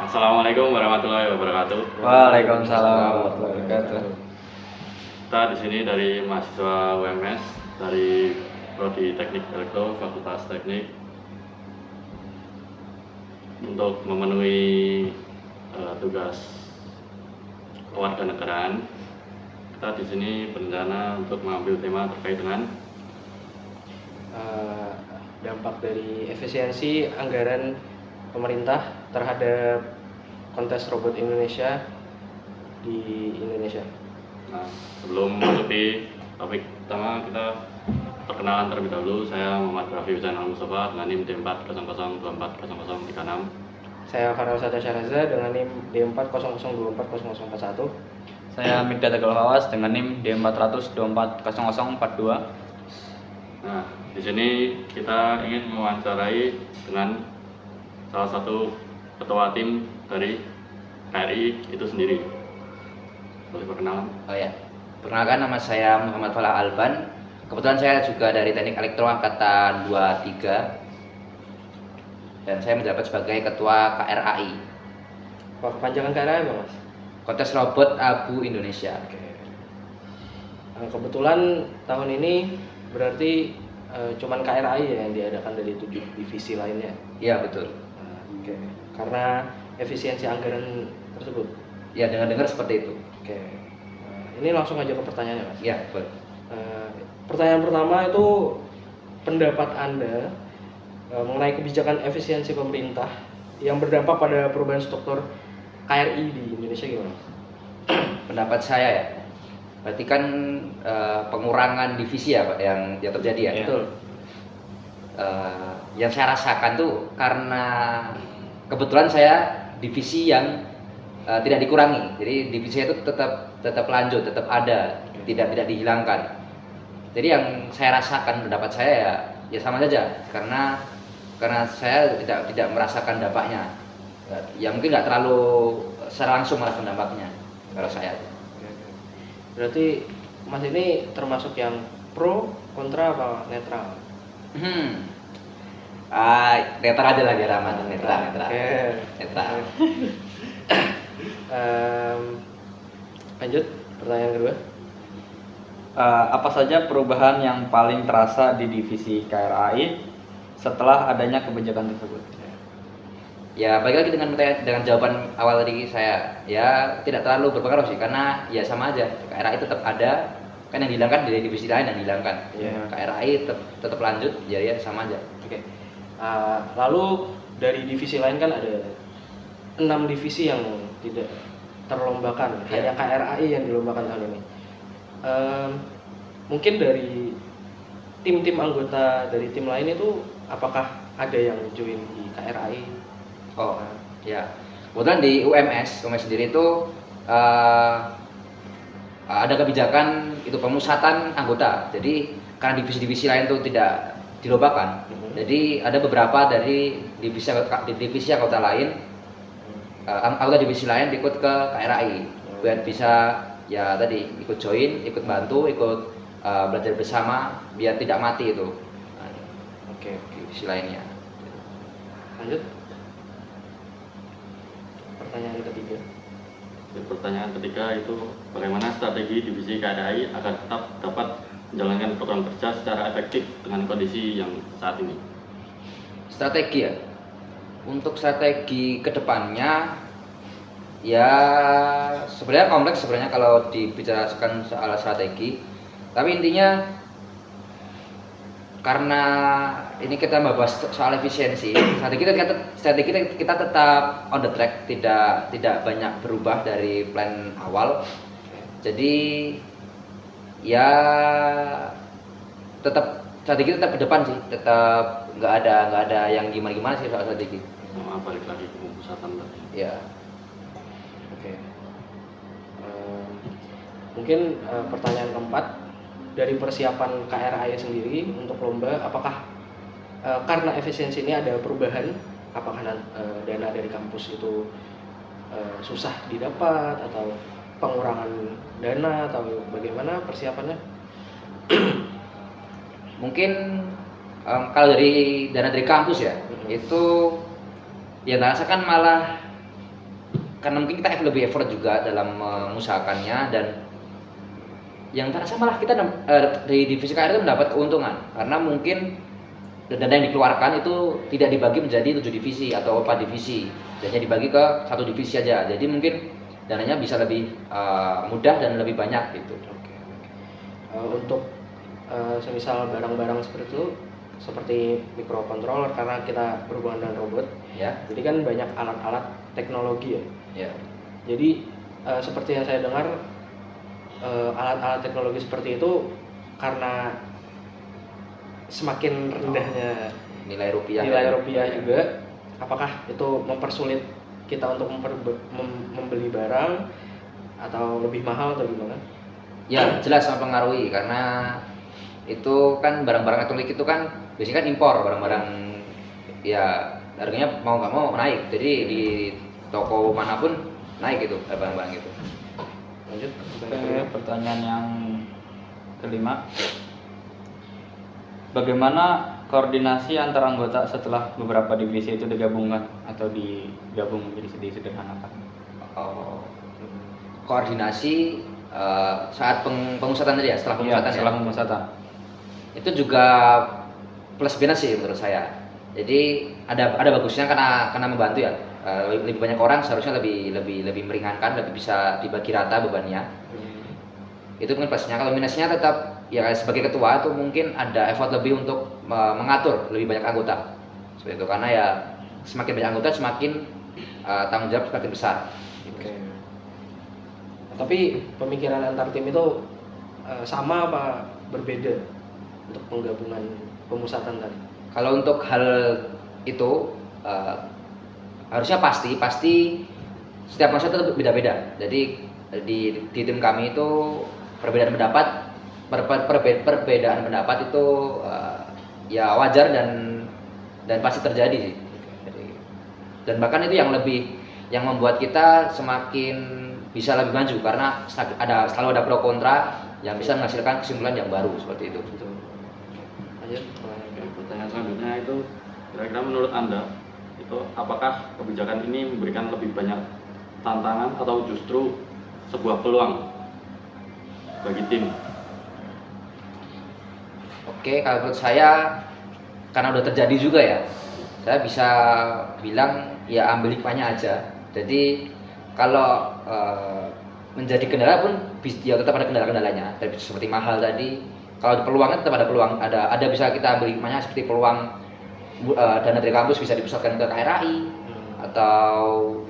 Assalamualaikum warahmatullahi wabarakatuh. Waalaikumsalam warahmatullahi wabarakatuh. Kita di sini dari mahasiswa UMS dari Prodi Teknik Elektro Fakultas Teknik untuk memenuhi tugas kewarganegaraan. Kita di sini berencana untuk mengambil tema terkait dengan dampak dari efisiensi anggaran pemerintah terhadap kontes robot Indonesia di Indonesia. Nah, sebelum masuk di topik pertama, kita perkenalan terlebih dahulu. Saya Muhammad Rafi Hussein Al-Mustafa dengan NIM D400240036. Saya Farel Sada Syahraza dengan NIM D400240041. Saya Mikdad Tegal Fawas dengan NIM D400240042. Nah, di sini kita ingin mewawancarai dengan salah satu ketua tim dari KRI itu sendiri. Boleh perkenalan? Oh ya, perkenalkan nama saya Muhammad Falah Alban. Kebetulan saya juga dari Teknik Elektro Angkatan 23 dan saya menjabat sebagai Ketua KRAI. Apa kepanjangan KRAI apa, Mas? Kontes Robot Abu Indonesia. Oke. Kebetulan tahun ini berarti cuman KRAI ya yang diadakan dari 7 divisi lainnya. Iya betul. Oke. Karena efisiensi anggaran tersebut. Ya dengar-dengar seperti itu. Oke. Ini langsung aja ke pertanyaannya, Mas. Ya betul. Pertanyaan pertama itu pendapat Anda mengenai kebijakan efisiensi pemerintah yang berdampak pada perubahan struktur KRI di Indonesia gimana? Pendapat saya ya, berarti kan pengurangan divisi ya Pak yang terjadi ya. Betul. Yang saya rasakan tuh karena kebetulan saya divisi yang tidak dikurangi, jadi divisi itu tetap lanjut, tetap ada, tidak dihilangkan. Jadi yang saya rasakan pendapat saya ya sama saja karena saya tidak merasakan dampaknya. Ya mungkin nggak terlalu secara langsung merasakan dampaknya kalau saya. Berarti Mas ini termasuk yang pro, kontra, apa netral? Netral aja lah biar aman, netral. Oke. Netral. Lanjut pertanyaan kedua. Apa saja perubahan yang paling terasa di divisi KRAI setelah adanya kebijakan tersebut? Ya balik lagi dengan jawaban awal tadi saya, ya tidak terlalu berpengaruh sih karena ya sama aja, KRAI tetap ada, kan yang dihilangkan dari divisi lain yang dihilangkan. KRAI tetap lanjut, ya sama aja. Oke. Lalu dari divisi lain kan ada 6 divisi yang tidak terlombakan, hanya KRAI yang dilombakan tahun ini. Mungkin dari tim-tim anggota dari tim lain itu apakah ada yang join di KRAI? Oh ya, kebetulan di UMS sendiri itu ada kebijakan itu pemusatan anggota. Jadi karena divisi-divisi lain itu tidak dilombakan, jadi ada beberapa dari divisi anggota lain, anggota divisi lain ikut ke KRAI biar bisa ya tadi ikut join, ikut bantu, ikut belajar bersama biar tidak mati itu. Oke. Divisi lainnya. Lanjut. Pertanyaan ketiga. Pertanyaan ketiga itu bagaimana strategi divisi KRI agar tetap dapat menjalankan program kerja secara efektif dengan kondisi yang saat ini? Strategi ya. Untuk strategi kedepannya ya sebenarnya kompleks sebenarnya kalau dibicarakan soal strategi. Tapi intinya karena ini kita membahas soal efisiensi, strategi kita tetap on the track, tidak banyak berubah dari plan awal. Jadi ya strategi tetap ke depan sih, tetap nggak ada yang gimana sih soal strategi. Balik lagi ke pemusatan tadi. Ya. Oke. Mungkin pertanyaan keempat, dari persiapan KRAI sendiri untuk lomba, apakah karena efisiensi ini ada perubahan? Apakah dana dari kampus itu susah didapat atau pengurangan dana atau bagaimana persiapannya? Mungkin kalau dari dana dari kampus ya, itu ya rasakan malah karena mungkin kita lebih effort juga dalam mengusahakannya, dan yang terasa malah kita di divisi KR itu mendapat keuntungan karena mungkin dana yang dikeluarkan itu tidak dibagi menjadi 7 divisi atau 4 divisi, dan hanya dibagi ke 1 divisi aja. Jadi mungkin dananya bisa lebih mudah dan lebih banyak gitu. Oke. Untuk semisal barang-barang seperti itu, seperti microcontroller, karena kita berhubungan dengan robot, Ya. jadi kan banyak alat-alat teknologi ya. Ya. Jadi seperti yang saya dengar, alat-alat teknologi seperti itu karena semakin rendahnya Nilai rupiah. juga, apakah itu mempersulit kita untuk membeli barang atau lebih mahal atau gimana? Ya, jelas mempengaruhi karena itu kan barang-barang elektronik itu kan biasanya kan impor, barang-barang ya harganya mau nggak mau naik. Jadi di toko manapun naik gitu barang-barang itu. Lanjut. Oke, pertanyaan yang kelima. Bagaimana koordinasi antar anggota setelah beberapa divisi itu digabungkan atau digabung menjadi disederhanakan? Koordinasi saat pengusahaan tadi ya, setelah Iya, pengusahaan setelah pemusatan. itu juga plus minus sih menurut saya. Jadi ada bagusnya karena membantu ya. Lebih banyak orang seharusnya lebih meringankan, lebih bisa dibagi rata bebannya. Itu mungkin plusnya. Kalau minusnya tetap ya sebagai ketua itu mungkin ada effort lebih untuk mengatur lebih banyak anggota seperti itu, karena ya semakin banyak anggota semakin tanggung jawab semakin besar. Oke. Tapi pemikiran antar tim itu sama apa berbeda untuk penggabungan pemusatan tadi? Kalau untuk hal itu harusnya pasti setiap masa itu beda-beda. Jadi di tim kami itu perbedaan pendapat itu ya wajar dan pasti terjadi sih. Dan bahkan itu yang membuat kita semakin bisa lebih maju karena selalu ada pro kontra yang bisa menghasilkan kesimpulan yang baru seperti itu. Betul. Lanjut. Oke, pertanyaan selanjutnya itu kira-kira menurut Anda itu apakah kebijakan ini memberikan lebih banyak tantangan atau justru sebuah peluang bagi tim? Oke, kalau menurut saya karena udah terjadi juga ya, saya bisa bilang ya ambil hikmahnya aja. Jadi kalau menjadi kendala pun ya tetap ada kendala-kendalanya. Seperti mahal tadi, kalau peluangnya tetap ada peluang, ada bisa kita ambil hikmahnya seperti peluang dana dari kampus bisa dipusatkan ke KRAI, atau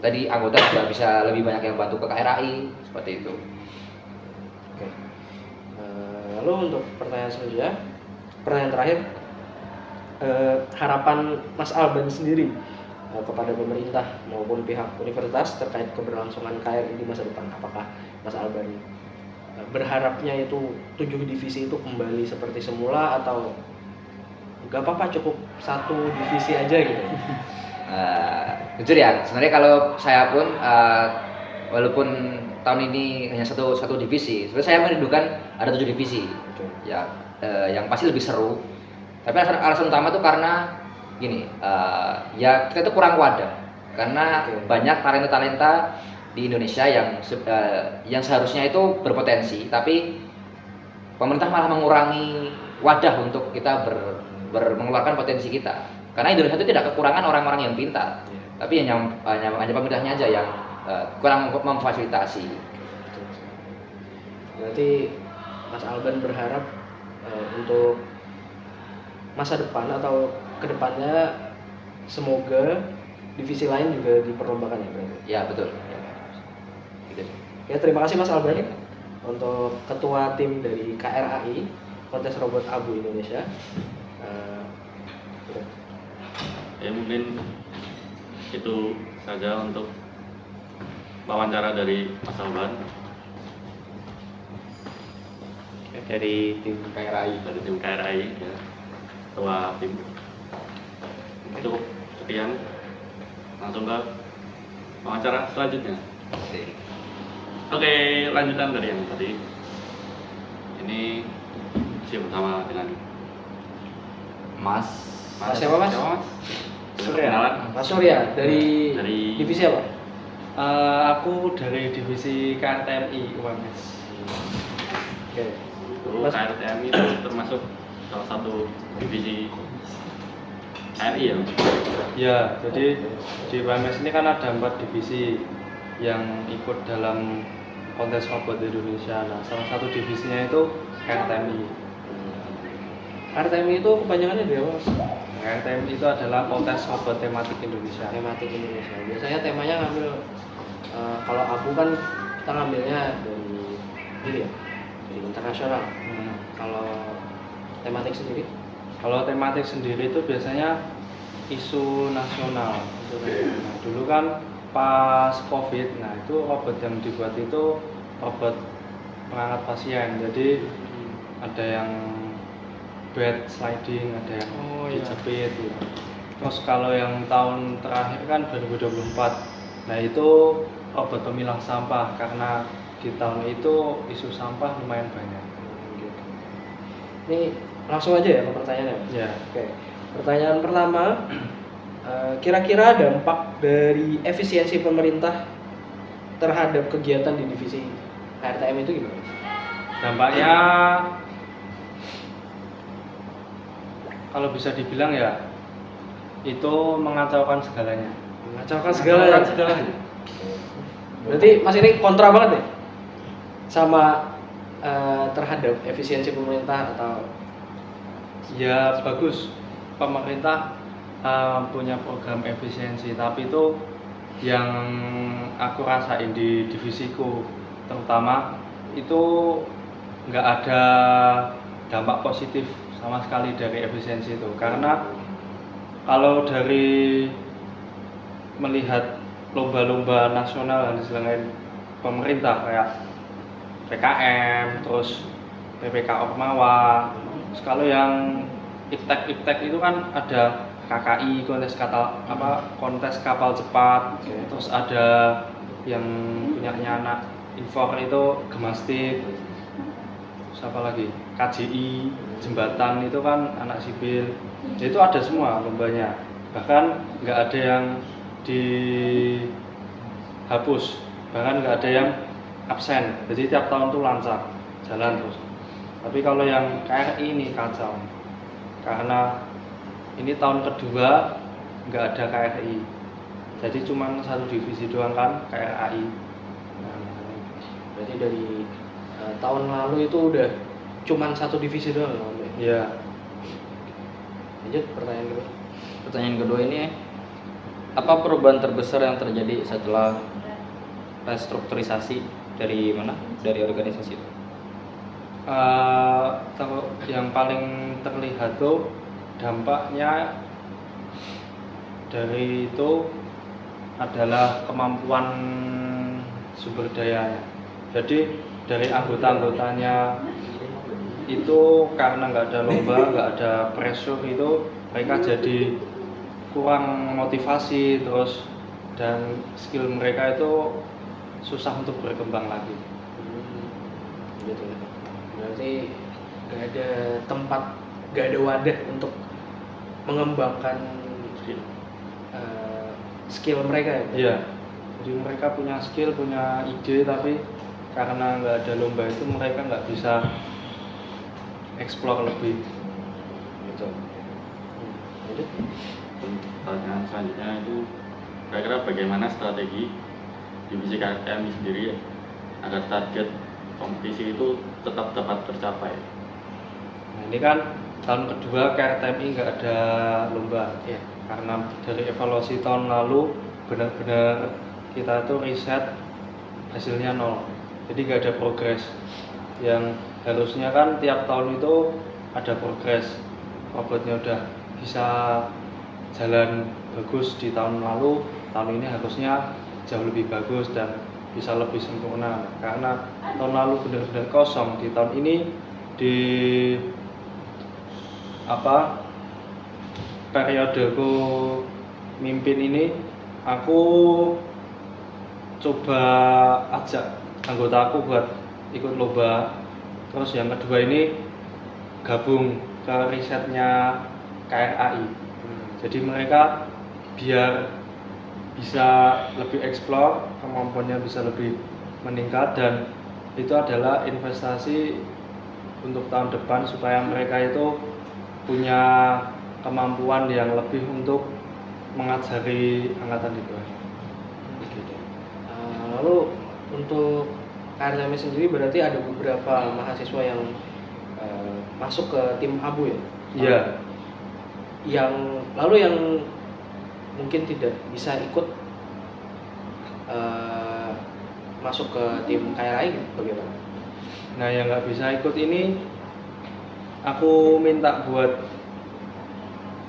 tadi anggota juga bisa lebih banyak yang bantu ke KRAI seperti itu. Oke. Lalu untuk pertanyaan selanjutnya, pertanyaan terakhir, harapan Mas Alban sendiri kepada pemerintah maupun pihak universitas terkait keberlangsungan KRI di masa depan. Apakah Mas Alban berharapnya itu 7 divisi itu kembali seperti semula atau nggak apa-apa cukup 1 divisi aja gitu? Jujur ya, sebenarnya kalau saya pun walaupun tahun ini hanya satu divisi, sebenarnya saya merindukan ada 7 divisi. Oke. Ya, yang pasti lebih seru. Tapi alasan utama tuh karena gini, ya kita tuh kurang wadah. Karena banyak talenta-talenta di Indonesia yang seharusnya itu berpotensi, tapi pemerintah malah mengurangi wadah untuk kita mengeluarkan potensi kita. Karena Indonesia itu tidak kekurangan orang-orang yang pintar, tapi hanya pemerintahnya aja yang kurang memfasilitasi. Berarti Mas Alban berharap untuk masa depan atau kedepannya semoga divisi lain juga diperlombakan ya berarti? Ya betul. Gitu. Ya, terima kasih Mas Alban untuk ketua tim dari KRAI Kontes Robot Abu Indonesia. Ya mungkin itu saja untuk wawancara dari Mas Alban Dari tim KRAI. dari tim KRAI ya, ketua tim. Itu sekian, langsung ke wawancara selanjutnya. Oke, lanjutan dari yang tadi. Ini masih bersama dengan Mas Mas siapa, Mas? Siapa, Mas? Surya. Kenalan. Mas Surya dari Dari divisi apa? Aku dari divisi KRTMI UMS. Oke. Itu Mas- KRTM itu termasuk salah satu divisi KRI ya. Ya, jadi di UMS ini kan ada 4 divisi yang ikut dalam kontes robot Indonesia. Nah, salah satu divisinya itu KRTMI. RTM itu kepanjangannya dari apa, Mas? KRTMI itu adalah kontes robot tematik Indonesia. Tematik Indonesia. Biasanya temanya ngambil kalau aku kan kita ngambilnya dari ini ya, dari internasional. Kalau tematik sendiri, Kalau tematik sendiri itu biasanya isu nasional. Nah, dulu kan pas COVID, nah itu robot yang dibuat itu robot pengangkat pasien. Jadi ada yang bed sliding, ada yang Oh, iya. dijepit gitu. Terus kalau yang tahun terakhir kan 2024, nah itu robot pemilah sampah karena di tahun itu isu sampah lumayan banyak. gitu. Ini langsung aja ya ke pertanyaannya, Mas? Ya, Oke. Pertanyaan pertama, kira-kira dampak dari efisiensi pemerintah terhadap kegiatan di divisi KRTM itu gimana, Mas? dampaknya kalau bisa dibilang ya itu mengacaukan segalanya. Mengacaukan segalanya. Berarti Mas ini kontra banget ya sama terhadap efisiensi pemerintah atau Ya bagus, pemerintah punya program efisiensi, tapi itu yang aku rasain di divisiku terutama itu nggak ada dampak positif sama sekali dari efisiensi itu, karena kalau dari melihat lomba-lomba nasional dan selain pemerintah kayak PKM, terus PPK Ormawa, terus kalau yang iptek itu kan ada KKI, kontes kapal cepat, terus ada yang punyanya anak Infor itu Gemastik, terus apa lagi KJI, jembatan itu kan anak sipil, itu ada semua lombanya, bahkan nggak ada yang dihapus, bahkan nggak ada yang absen, jadi tiap tahun tuh lancar jalan terus. Tapi kalau yang KRI ini kacau, karena ini tahun kedua nggak ada KRI, jadi cuma satu divisi doang kan KRAI. berarti dari tahun lalu itu udah cuman satu divisi doang ya, Om? Ya, Lanjut pertanyaan kedua. Pertanyaan kedua ini, apa perubahan terbesar yang terjadi setelah restrukturisasi dari mana? Dari organisasi itu? yang paling terlihat tuh dampaknya dari itu adalah kemampuan sumber dayanya. Jadi dari anggota-anggotanya itu karena nggak ada lomba, nggak ada pressure, itu mereka jadi kurang motivasi terus, dan skill mereka itu susah untuk berkembang lagi. Gitu ya. Berarti nggak ada tempat, nggak ada wadah untuk mengembangkan skill mereka ya. Iya. Jadi mereka punya skill, punya ide, tapi karena nggak ada lomba itu mereka nggak bisa explore lebih. Gitu. Lanjut. Pertanyaan selanjutnya itu kira-kira bagaimana strategi divisi KRTM sendiri ya, agar target kompetisi itu tetap dapat tercapai. Nah, ini kan tahun kedua KRTMI nggak ada lomba, Ya. karena dari evaluasi tahun lalu benar-benar kita tuh riset hasilnya 0, jadi nggak ada progres. Yang harusnya kan tiap tahun itu ada progres, robotnya udah bisa jalan bagus di tahun lalu, tahun ini harusnya jauh lebih bagus dan bisa lebih sempurna. Karena tahun lalu benar-benar kosong, di tahun ini di periodeku mimpin ini aku coba ajak anggotaku buat ikut lomba. Terus yang kedua ini gabung ke risetnya KRAI. Jadi mereka biar bisa lebih explore, kemampuannya bisa lebih meningkat, dan itu adalah investasi untuk tahun depan supaya mereka itu punya kemampuan yang lebih untuk mengajari angkatan di bawah. Gitu. Lalu untuk KRTM sendiri berarti ada beberapa mahasiswa yang masuk ke tim ABU ya? Iya. Yang mungkin tidak bisa ikut masuk ke tim KRI bagaimana? Nah, yang nggak bisa ikut ini aku minta buat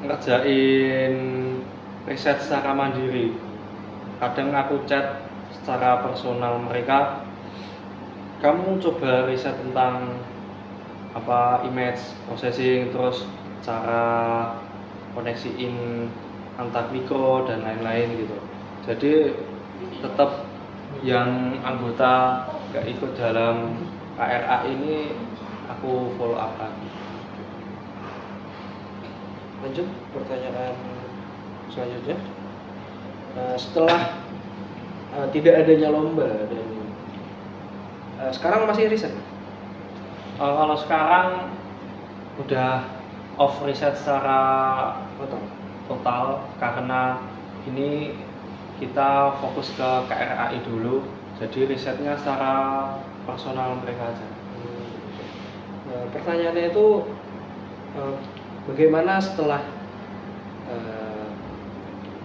ngerjain riset secara mandiri. Kadang aku chat secara personal mereka, kamu coba riset tentang image processing, terus cara koneksiin antar mikro dan lain-lain gitu. Jadi tetap yang anggota nggak ikut dalam KRA ini aku follow up lagi. Lanjut pertanyaan selanjutnya. Setelah tidak adanya lomba dan sekarang masih riset? Kalau sekarang udah off riset secara total karena ini kita fokus ke KRAI dulu, jadi risetnya secara personal mereka aja. Nah, pertanyaannya itu bagaimana setelah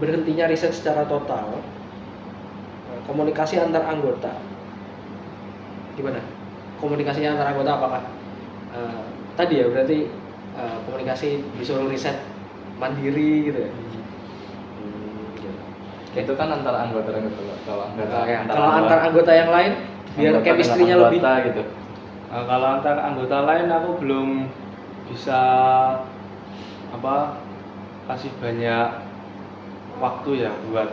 berhentinya riset secara total, komunikasi antar anggota gimana? Komunikasinya antar anggota apakah tadi ya berarti komunikasi disuruh riset mandiri gitu ya? Itu kan antara anggota kalau antar anggota yang lain biar chemistry-nya lebih gitu. Kalau antar anggota lain aku belum bisa kasih banyak waktu ya buat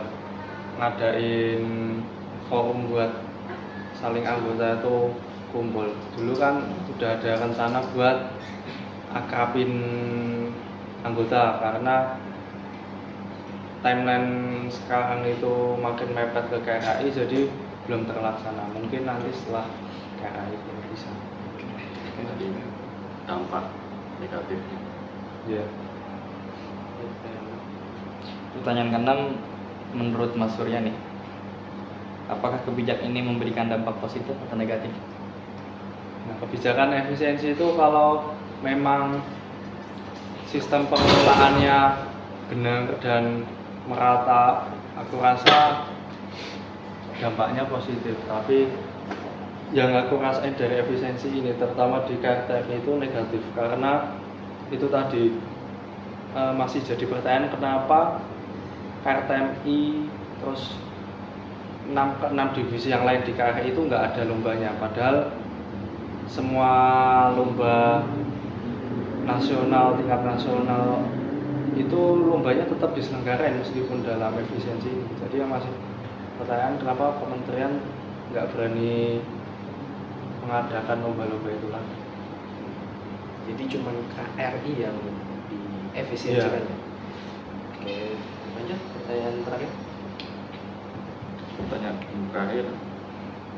ngadain forum buat saling anggota itu kumpul. Dulu kan udah ada rencana buat akrabin anggota karena timeline sekarang itu makin mepet ke KRI, jadi belum terlaksana. Mungkin nanti setelah KRI itu bisa. Jadi dampak negatifnya. Ya. Pertanyaan ke-6, menurut Mas Surya nih, apakah kebijakan ini memberikan dampak positif atau negatif? Nah, kebijakan efisiensi itu kalau memang sistem pengelolaannya benar dan merata, aku rasa dampaknya positif. Tapi yang aku rasain dari efisiensi ini, terutama di KRTM itu negatif, karena itu tadi masih jadi pertanyaan kenapa KRTMI terus 6 divisi yang lain di KRI itu nggak ada lombanya, padahal semua lomba nasional, tingkat nasional itu lombanya tetap diselenggarain meskipun dalam efisiensi ini. Jadi yang masih pertanyaan kenapa kementerian nggak berani mengadakan lomba-lomba itu lagi. Jadi cuma KRI yang diefisiensikan ya. Oke, lanjut pertanyaan terakhir. Pertanyaan terakhir,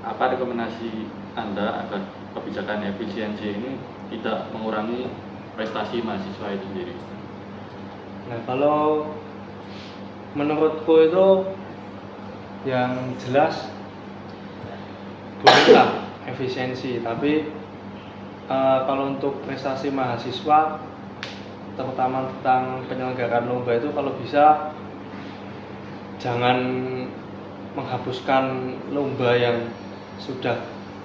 apa rekomendasi Anda agar kebijakan efisiensi ini tidak mengurangi prestasi mahasiswa itu sendiri? Nah, kalau menurutku itu yang jelas bolehlah efisiensi, tapi kalau untuk prestasi mahasiswa, terutama tentang penyelenggaraan lomba itu kalau bisa jangan menghapuskan lomba yang sudah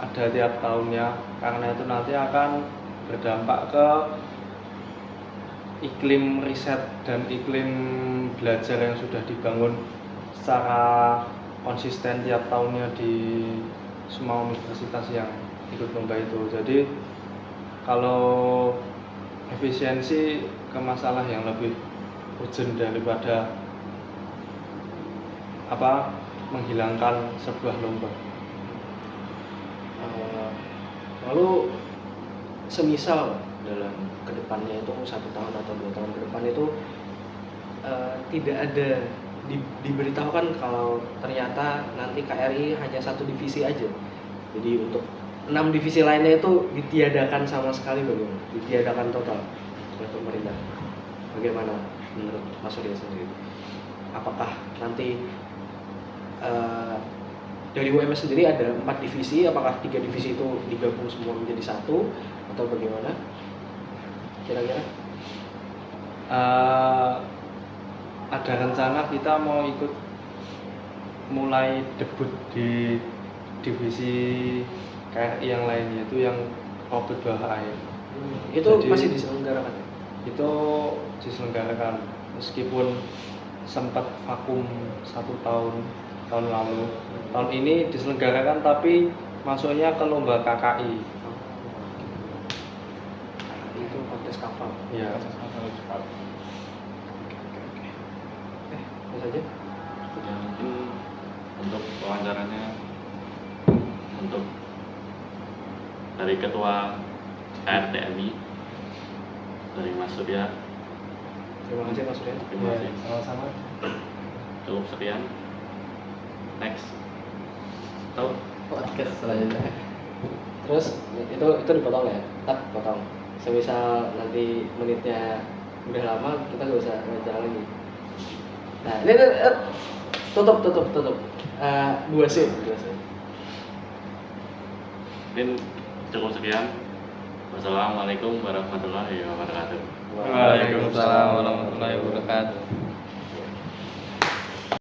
ada tiap tahunnya, karena itu nanti akan berdampak ke iklim riset dan iklim belajar yang sudah dibangun secara konsisten tiap tahunnya di semua universitas yang ikut lomba itu. Jadi kalau efisiensi ke masalah yang lebih urgent daripada menghilangkan sebuah lomba. Lalu semisal dalam kedepannya itu 1 tahun atau 2 tahun ke depan itu tidak ada diberitahukan kalau ternyata nanti KRI hanya satu divisi aja. Jadi untuk 6 divisi lainnya itu ditiadakan sama sekali, bagaimana? Ditiadakan total oleh pemerintah. Bagaimana menurut Mas Surya sendiri? Apakah nanti dari UMS sendiri ada 4 divisi, apakah 3 divisi itu digabung semua menjadi satu atau bagaimana? Kira-kira? Ada rencana kita mau ikut mulai debut di divisi KRI yang lain, yaitu yang orbit bawah air. Itu Jadi- masih diselenggarakan ya? Itu diselenggarakan meskipun sempat vakum 1 tahun lalu. Tahun ini diselenggarakan tapi masuknya ke lomba KKI. Itu kontes kapal. Ya. Itu saja. Ya, mungkin untuk wawancaranya untuk dari Ketua KRTMI dari Mas Surya. Terima kasih Mas Surya. Terima kasih. Sama-sama. Cukup sekian. Next. Tahu? Podcast selanjutnya. Terus itu dipotong ya? Tak potong. Semisal nanti menitnya udah lama, kita nggak usah wawancara lagi. Nah, ini tutup. 2 scene. Mungkin cukup sekian. Wassalamualaikum warahmatullahi wabarakatuh. Waalaikumsalam warahmatullahi wabarakatuh.